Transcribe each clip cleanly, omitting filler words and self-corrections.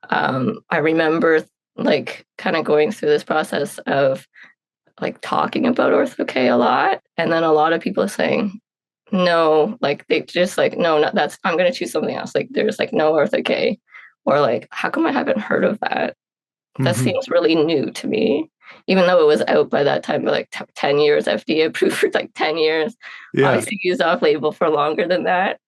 I remember like kind of going through this process of like talking about Ortho-K a lot. And then a lot of people saying, no, like they just like, no, not that's, I'm going to choose something else. Like there's like no Ortho-K, or like, how come I haven't heard of that? That Hmm. seems really new to me, even though it was out by that time, like 10 years, FDA approved for like 10 years, Yeah. obviously used off label for longer than that.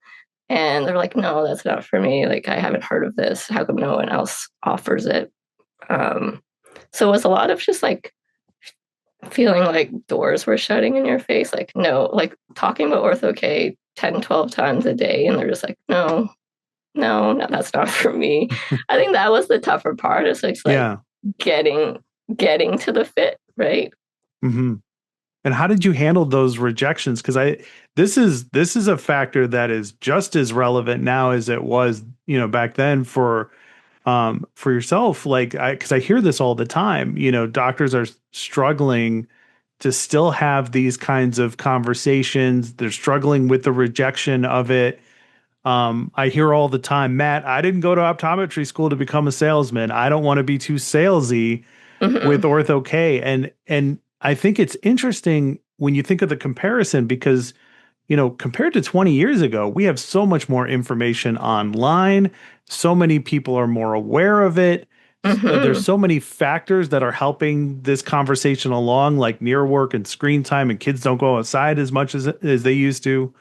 And they're like, no, that's not for me. Like, I haven't heard of this. How come no one else offers it? Um, so it was a lot of just like feeling like doors were shutting in your face. Like, no, like talking about Ortho-K 10, 12 times a day. And they're just like, no, no, no, that's not for me. I think that was the tougher part. It's like Yeah. getting getting to the fit, right? Hmm. And how did you handle those rejections? Because this is a factor that is just as relevant now as it was, back then for yourself. Like because I hear this all the time. Doctors are struggling to still have these kinds of conversations. They're struggling with the rejection of it. I hear all the time, Matt, I didn't go to optometry school to become a salesman. I don't want to be too salesy with Mm-hmm. Ortho-K. And I think it's interesting when you think of the comparison because, compared to 20 years ago, we have so much more information online. So many people are more aware of it. There's Mm-hmm. so many factors that are helping this conversation along, like near work and screen time, and kids don't go outside as much as they used to.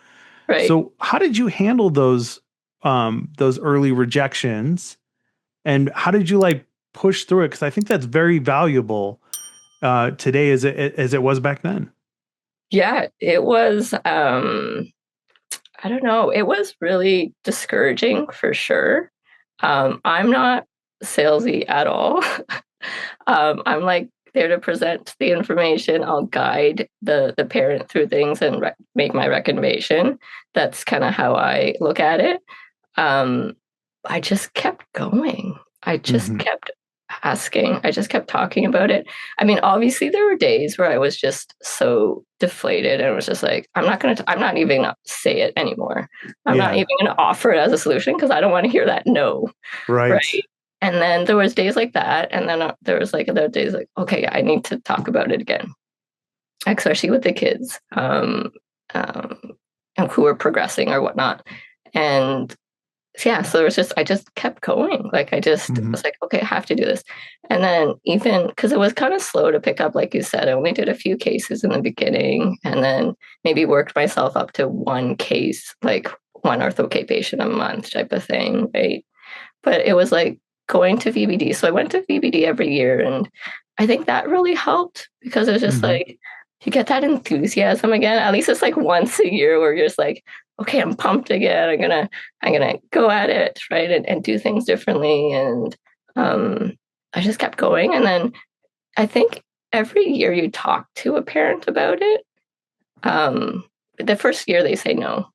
Right. So how did you handle those early rejections, and how did you like push through it? Because I think that's very valuable today as it was back then. Yeah, it was I don't know, it was really discouraging for sure. I'm not salesy at all. I'm like there to present the information. I'll guide the parent through things and make my recommendation. That's kind of how I look at it. Um, I just kept going. I just Hmm. kept asking. I just kept talking about it. I mean, obviously there were days where I was just so deflated and it was just like, I'm not even gonna say it anymore. I'm not Yeah. even gonna offer it as a solution because I don't want to hear that no. Right. Right. And then there was days like that. And then there was like other days like, okay, I need to talk about it again, especially with the kids um, and who were progressing or whatnot. And yeah, so it was just I just kept going. Like I just Hmm. was like, okay, I have to do this. And then even because it was kind of slow to pick up, like you said, I only did a few cases in the beginning and then maybe worked myself up to one case, like one Ortho-K patient a month type of thing, right? But it was like going to VBD. So I went to VBD every year and I think that really helped because it was just Hmm. like you get that enthusiasm again. At least it's like once a year where you're just like, okay, I'm pumped again. I'm gonna go at it, right? And do things differently. And um I just kept going. And then I think every year you talk to a parent about it. Um the first year they say no.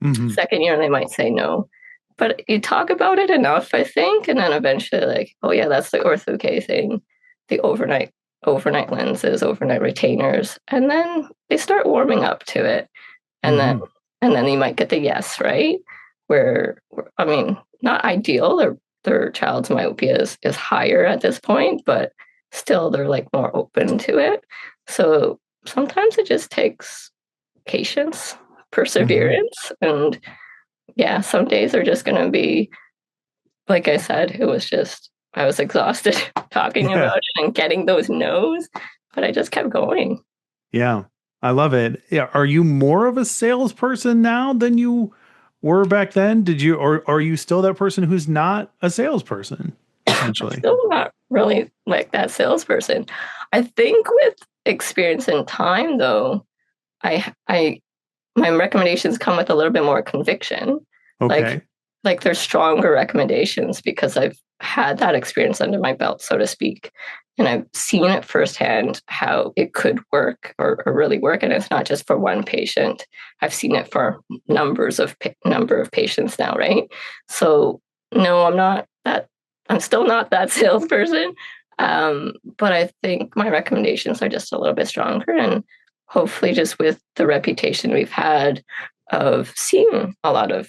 Hmm. Second year they might say no. But you talk about it enough, I think, and then eventually like, oh yeah, that's the Ortho-K thing, the overnight lenses, overnight retainers. And then they start warming up to it. And then Hmm. and then you might get the yes, right? I mean, not ideal. Their child's myopia is higher at this point, but still they're like more open to it. So sometimes it just takes patience, Hmm. perseverance, and yeah, some days are just going to be, like I said, it was just, I was exhausted talking Yeah. about it and getting those no's, but I just kept going. Yeah. I love it. Yeah. Are you more of a salesperson now than you were back then? Or are you still that person who's not a salesperson, I'm essentially? still not really like that salesperson. I think with experience and time, though, I my recommendations come with a little bit more conviction. Like Okay. like they're stronger recommendations because I've had that experience under my belt, so to speak. And I've seen it firsthand how it could work or really work. And it's not just for one patient. I've seen it for number of patients now, right? So no, I'm still not that salesperson. But I think my recommendations are just a little bit stronger and hopefully just with the reputation we've had of seeing a lot of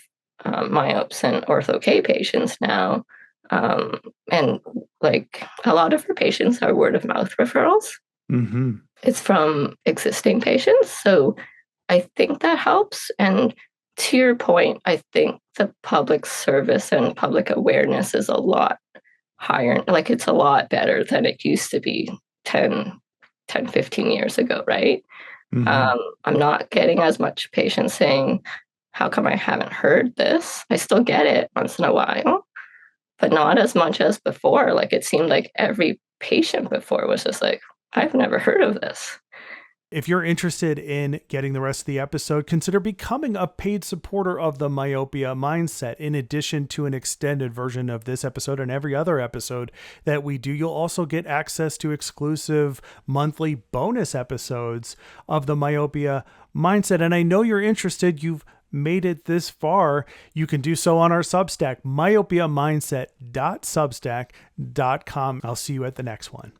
myopes and Ortho-K patients now, Um, and like a lot of her patients are word of mouth referrals. Mm-hmm. It's from existing patients. So I think that helps. And to your point, I think the public service and public awareness is a lot higher. Like it's a lot better than it used to be 15 years ago, right? Mm-hmm. I'm not getting as much patients saying, how come I haven't heard this? I still get it once in a while, but not as much as before. Like it seemed like every patient before was just like, I've never heard of this. If you're interested in getting the rest of the episode, consider becoming a paid supporter of the Myopia Mindset. In addition to an extended version of this episode and every other episode that we do, you'll also get access to exclusive monthly bonus episodes of the Myopia Mindset. And I know you're interested. You've made it this far. You can do so on our Substack, myopiamindset.substack.com. I'll see you at the next one.